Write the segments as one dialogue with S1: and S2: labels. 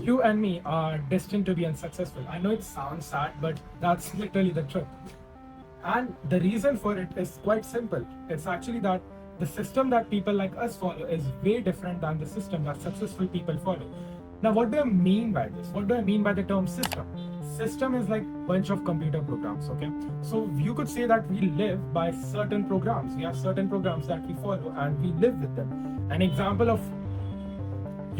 S1: you and me are destined to be unsuccessful. I know it sounds sad, but that's literally the truth. And the reason for it is quite simple. It's actually that the system that people like us follow is way different than the system that successful people follow. Now, what do I mean by this? What do I mean by the term system? System is like bunch of computer programs, okay? So you could say that we live by certain programs. We have certain programs that we follow and we live with them. An example of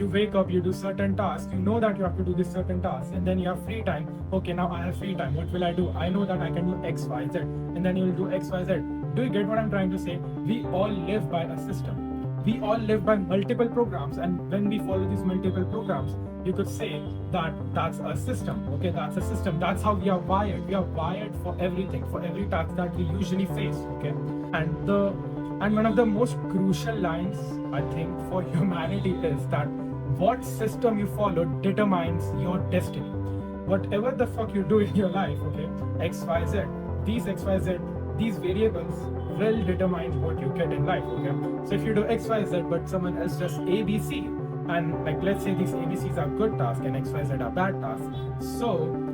S1: you wake up, you do certain tasks, you know that you have to do this certain task, and then you have free time. Okay, now I have free time. What will I do? I know that I can do X, Y, Z, and then you will do X, Y, Z. Do you get what I'm trying to say? We all live by a system. We all live by multiple programs, and when we follow these multiple programs, you could say that that's a system. Okay, that's a system. That's how we are wired. We are wired for everything, for every task that we usually face. Okay, and one of the most crucial lines I think for humanity is that what system you follow determines your destiny. Whatever the fuck you do in your life, okay, X, Y, Z, these X, Y, Z, these variables will determine what you get in life, okay? So if you do X, Y, Z, but someone else does A, B, C, and like let's say these ABCs are good tasks and X, Y, Z are bad tasks, so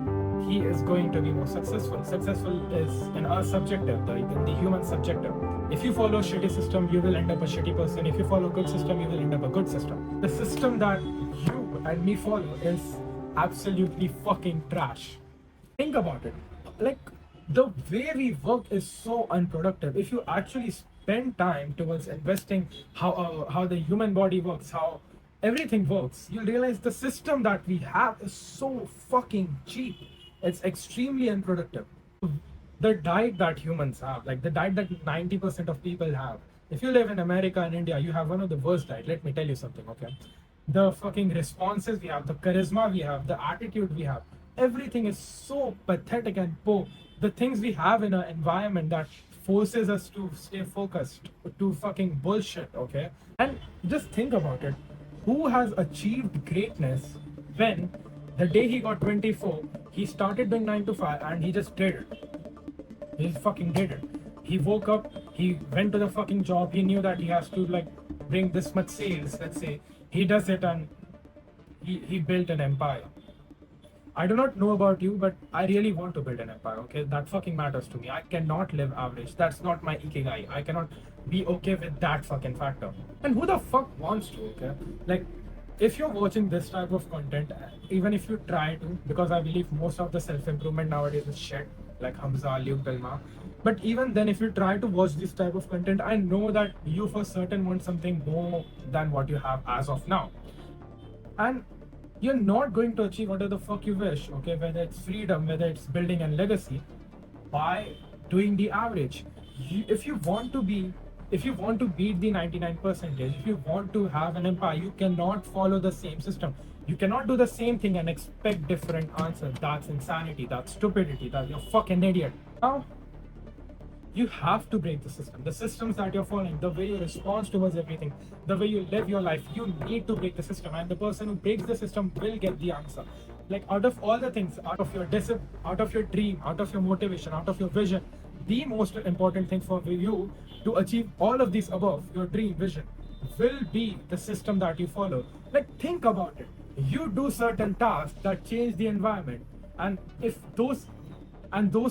S1: he is going to be more successful. Successful is in our subjective, in the human subjective. If you follow a shitty system, you will end up a shitty person. If you follow a good system, you will end up a good system. The system that you and me follow is absolutely fucking trash. Think about it. Like, the way we work is so unproductive. If you actually spend time towards investing how the human body works, how everything works, you'll realize the system that we have is so fucking cheap. It's extremely unproductive. The diet that humans have, like the diet that 90% of people have. If you live in America and India, you have one of the worst diet. Let me tell you something, okay? The fucking responses we have, the charisma we have, the attitude we have, everything is so pathetic and poor. The things we have in our environment that forces us to stay focused to fucking bullshit, okay? And just think about it. Who has achieved greatness when the day he got 24, he started doing 9 to 5 and he just did it? He fucking did it. He woke up, he went to the fucking job, he knew that he has to like bring this much sales, let's say. He does it and he built an empire. I do not know about you, but I really want to build an empire, okay? That fucking matters to me. I cannot live average. That's not my ikigai. I cannot be okay with that fucking factor. And who the fuck wants to, okay? Like, if you're watching this type of content, even if you try to, because I believe most of the self-improvement nowadays is shit, like Hamza, Luke Belma. But even then, if you try to watch this type of content, I know that you for certain want something more than what you have as of now. And you're not going to achieve whatever the fuck you wish, okay? Whether it's freedom, whether it's building a legacy, by doing the average. If you want to beat the 99 percentage, if you want to have an empire, you cannot follow the same system. You cannot do the same thing and expect different answers. That's insanity. That's stupidity. That you're fucking idiot. Now, you have to break the system. The systems that you're following, the way you respond towards everything, the way you live your life, you need to break the system. And the person who breaks the system will get the answer. Like, out of all the things, out of your discipline, out of your dream, out of your motivation, out of your vision, the most important thing for you to achieve all of these above, your dream, vision, will be the system that you follow. Like, think about it. You do certain tasks that change the environment, and if those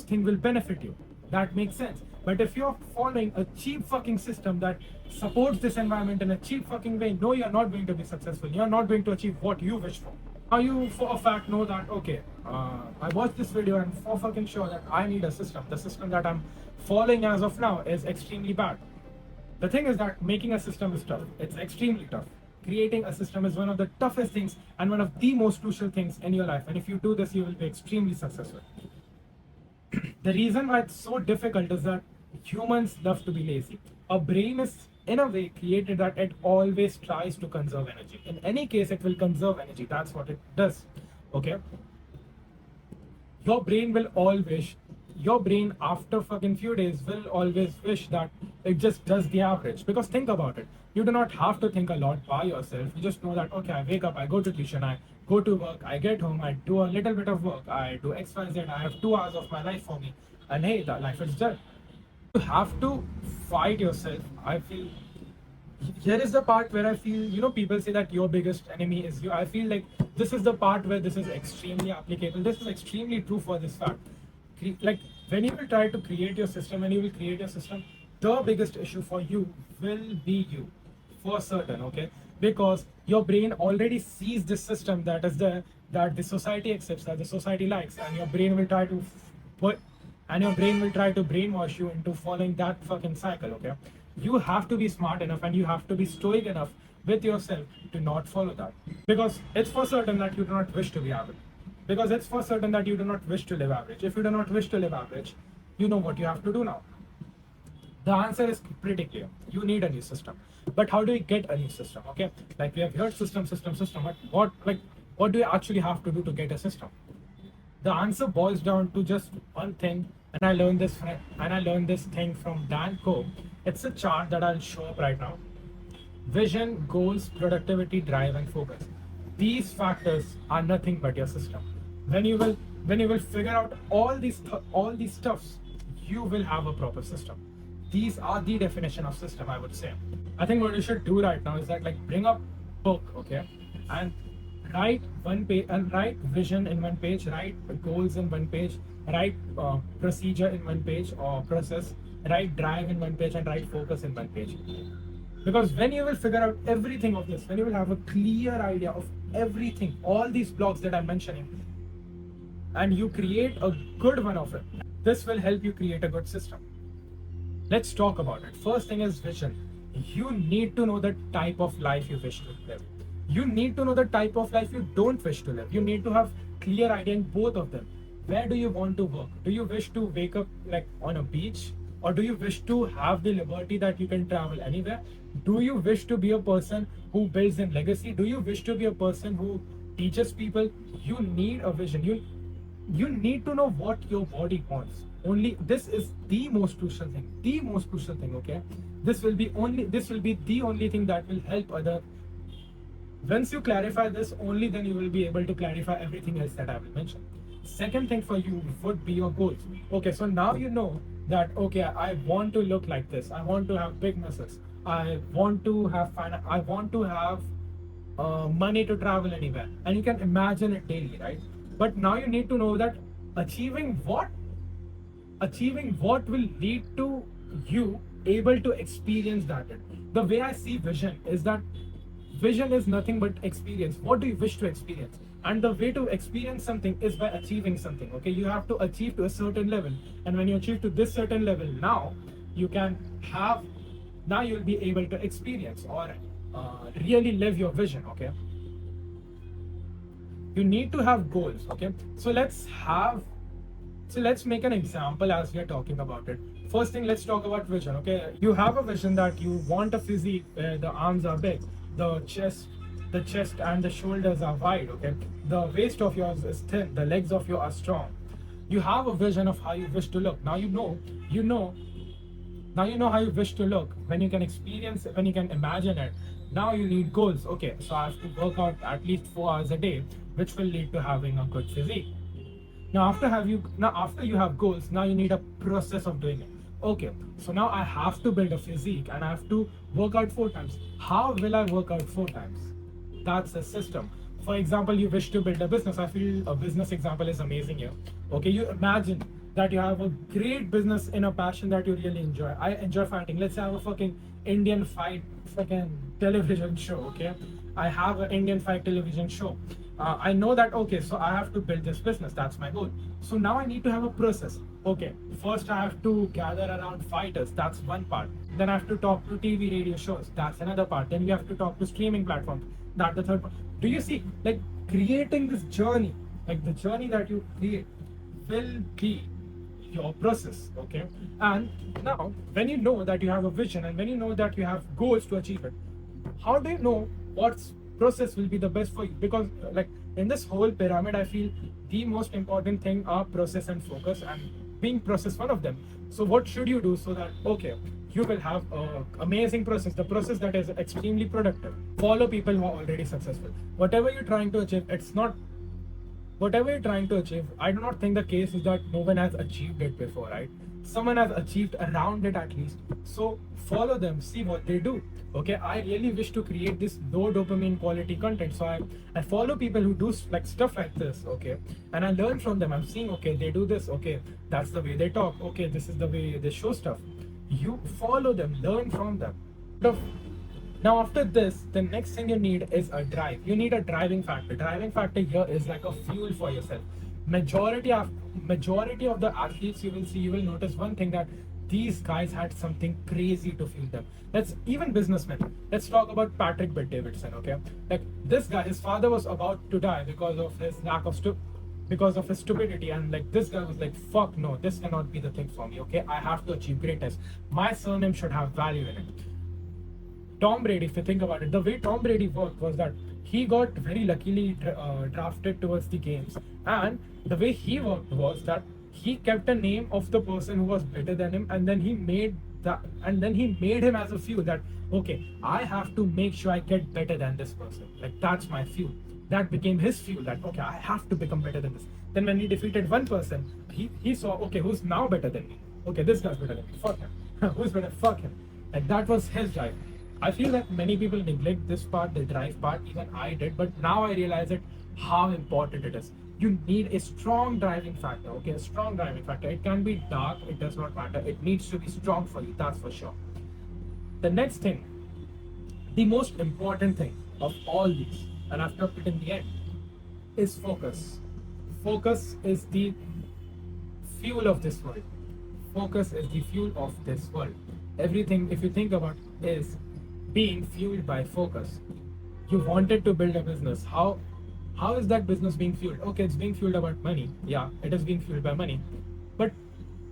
S1: things will benefit you, that makes sense. But if you're following a cheap fucking system that supports this environment in a cheap fucking way, no, you're not going to be successful. You're not going to achieve what you wish for. Now you for a fact know that, okay, I watched this video and for fucking sure that I need a system. The system that I'm following as of now is extremely bad. The thing is that making a system is tough. It's extremely tough. Creating a system is one of the toughest things and one of the most crucial things in your life. And if you do this, you will be extremely successful. The reason why it's so difficult is that humans love to be lazy. Our brain is in a way created that it always tries to conserve energy. In any case, it will conserve energy. That's what it does. Okay? Your brain after fucking few days will always wish that it just does the average. Because think about it. You do not have to think a lot by yourself. You just know that, okay, I wake up, I go to tuition, I go to work, I get home, I do a little bit of work, I do X, Y, Z, I have 2 hours of my life for me. And hey, that life is done. You have to fight yourself. I feel here is the part where I feel, people say that your biggest enemy is you. I feel like this is the part where this is extremely applicable. This is extremely true for this fact. Like when you will try to create your system, when you will create your system, the biggest issue for you will be you, for certain, okay? Because your brain already sees this system that is there, that the society accepts, that the society likes, and your brain will try to put, and your brain will try to brainwash you into following that fucking cycle, okay? You have to be smart enough and you have to be stoic enough with yourself to not follow that. Because it's for certain that you do not wish to be average. Because it's for certain that you do not wish to live average. If you do not wish to live average, you know what you have to do now. The answer is pretty clear. You need a new system. But how do we get a new system? Okay, like we have heard system, but what do you actually have to do to get a system? The answer boils down to just one thing, and I learned this thing from Dan Coe. It's a chart that I'll show up right now. Vision, goals, productivity, drive, and focus. These factors are nothing but your system. When you will figure out all these stuffs, you will have a proper system. These are the definition of system, I would say. I think what you should do right now is that, like, bring up book, okay, and write one page, and write vision in one page, write goals in one page, write procedure in one page or process, write drive in one page, and write focus in one page. Because when you will figure out everything of this, when you will have a clear idea of everything, all these blocks that I'm mentioning, and you create a good one of it, this will help you create a good system. Let's talk about it. First thing is vision. You need to know the type of life you wish to live. You need to know the type of life you don't wish to live. You need to have clear idea in both of them. Where do you want to work? Do you wish to wake up like on a beach? Or do you wish to have the liberty that you can travel anywhere? Do you wish to be a person who builds in legacy? Do you wish to be a person who teaches people? You need a vision. You need to know what your body wants. Only this is the most crucial thing. The most crucial thing, okay? This will be the only thing that will help other. Once you clarify this, only then you will be able to clarify everything else that I will mention. Second thing for you would be your goals. Okay, so now you know that, okay, I want to look like this. I want to have big muscles. I want to have fun. I want to have money to travel anywhere. And you can imagine it daily, right? But now you need to know that achieving what will lead to you able to experience that. The way I see vision is that vision is nothing but experience. What do you wish to experience? And the way to experience something is by achieving something. Okay, you have to achieve to a certain level, and when you achieve to this certain level, now you'll be able to experience or really live your vision. Okay, you need to have goals. Okay, so let's make an example as we are talking about it. First thing, let's talk about vision. Okay, you have a vision that you want a physique where the arms are big, the chest and the shoulders are wide. Okay, the waist of yours is thin, the legs of yours are strong. You have a vision of how you wish to look. Now you know how you wish to look. When you can experience it, when you can imagine it, now you need goals. Okay, so I have to work out at least 4 hours a day, which will lead to having a good physique. Now after you have goals, now you need a process of doing it. Okay, so now I have to build a physique and I have to work out 4 times. How will I work out 4 times? That's a system. For example, you wish to build a business. I feel a business example is amazing here. Okay, you imagine that you have a great business in a passion that you really enjoy. I enjoy fighting. Let's have a fucking Indian fight television show. Okay, I have an Indian fight television show. I know that, okay, so I have to build this business. That's my goal. So now I need to have a process. Okay, first I have to gather around fighters. That's one part. Then I have to talk to TV radio shows. That's another part. Then you have to talk to streaming platforms. That's the third part. Do you see, like, creating this journey, like the journey that you create will be your process. Okay, and now when you know that you have a vision and when you know that you have goals to achieve it, how do you know what's process will be the best for you? Because like in this whole pyramid, I feel the most important thing are process and focus, and being process one of them. So what should you do so that, okay, you will have an amazing process, the process that is extremely productive? Follow people who are already successful. Whatever you're trying to achieve, whatever you're trying to achieve, I do not think the case is that no one has achieved it before, right? Someone has achieved around it at least. So follow them, see what they do. Okay, I really wish to create this low dopamine quality content. So I follow people who do like stuff like this, okay, and I learn from them. I'm seeing, okay, they do this, okay, that's the way they talk, okay, this is the way they show stuff. You follow them, learn from them. Now after this, the next thing you need is a drive. You need a driving factor. Driving factor here is like a fuel for yourself. Majority of the athletes you will see, you will notice one thing, that these guys had something crazy to fuel them. Let's even businessmen. Let's talk about Patrick Bet-Davidson. Okay, like this guy, his father was about to die because of his because of his stupidity, and like this guy was like, fuck no, this cannot be the thing for me. Okay, I have to achieve greatness. My surname should have value in it. Tom Brady, if you think about it, the way Tom Brady worked was that he got very luckily drafted towards the games, and the way he worked was that he kept a name of the person who was better than him, and then he made him as a fuel, that okay, I have to make sure I get better than this person. Like that's my fuel. That became his fuel. That okay, I have to become better than this. Then when he defeated one person, he saw, okay, who's now better than me? Okay, this guy's better than me. Fuck him. Who's better? Fuck him. Like that was his drive. I feel that many people neglect this part, the drive part. Even I did, but now I realize it, how important it is. You need a strong driving factor. Okay, a strong driving factor. It can be dark. It does not matter. It needs to be strong for you. That's for sure. The next thing, the most important thing of all these, and I've kept it in the end, is focus. Focus is the fuel of this world. Focus is the fuel of this world. Everything, if you think about, is being fueled by focus. You wanted to build a business. How is that business being fueled? Okay, it's being fueled about money. Yeah, it is being fueled by money. But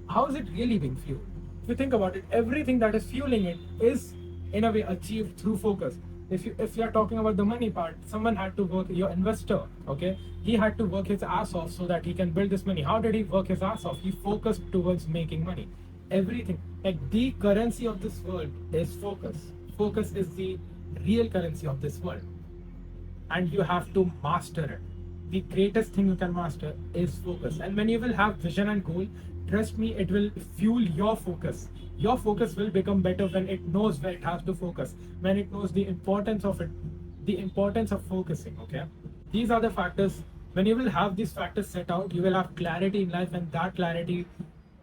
S1: how is it really being fueled? If you think about it, everything that is fueling it is in a way achieved through focus. If you are talking about the money part, someone had to work, your investor, okay, he had to work his ass off so that he can build this money. How did he work his ass off? He focused towards making money. Everything, like the currency of this world is focus. Focus is the real currency of this world, and you have to master it. The greatest thing you can master is focus. And when you will have vision and goal, trust me, it will fuel your focus. Your focus will become better when it knows where it has to focus, when it knows the importance of it, the importance of focusing. Okay, these are the factors. When you will have these factors set out, you will have clarity in life, and that clarity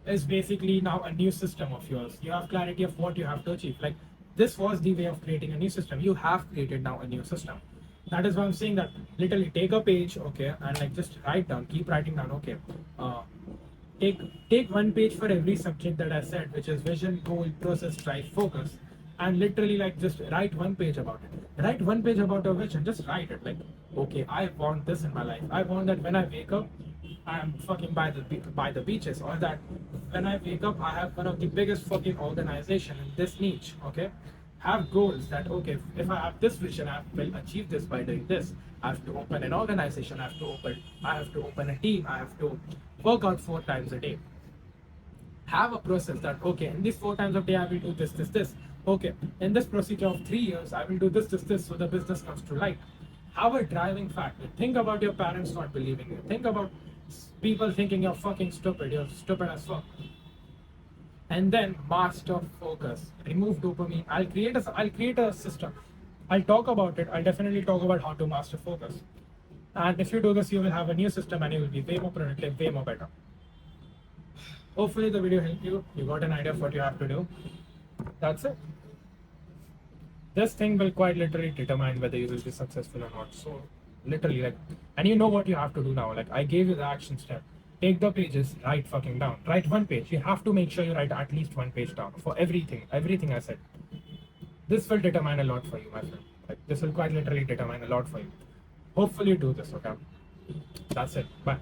S1: is basically now a new system of yours. You have clarity of what you have to achieve. Like this was the way of creating a new system. You have created now a new system. That is why I'm saying that literally take a page, okay, and like just write down, keep writing down, okay. Take one page for every subject that I said, which is vision, goal, process, drive, focus, and literally like just write one page about it. Write one page about your vision. Just write it like, okay, I want this in my life. I want that when I wake up, I'm fucking by the beaches, or that when I wake up, I have one of the biggest fucking organization in this niche, okay. Have goals that okay, if I have this vision, I will achieve this by doing this. I have to open an organization. I have to open a team. I have to work out 4 times a day. Have a process that okay, in these 4 times a day I will do this. Okay, in this procedure of 3 years I will do this, so the business comes to light. Have a driving factor. Think about your parents not believing you. Think about people thinking you're fucking stupid. You're stupid as fuck. And then master focus. Remove dopamine. I'll create a system. I'll talk about it. I'll definitely talk about how to master focus. And if you do this, you will have a new system and you will be way more productive, way more better. Hopefully the video helped you. You got an idea of what you have to do. That's it. This thing will quite literally determine whether you will be successful or not. So literally like, and you know what you have to do now. Like I gave you the action step. Take the pages, write fucking down. Write one page. You have to make sure you write at least one page down for everything I said. This will determine a lot for you, my friend. Like this will quite literally determine a lot for you. Hopefully you do this, okay? That's it. Bye.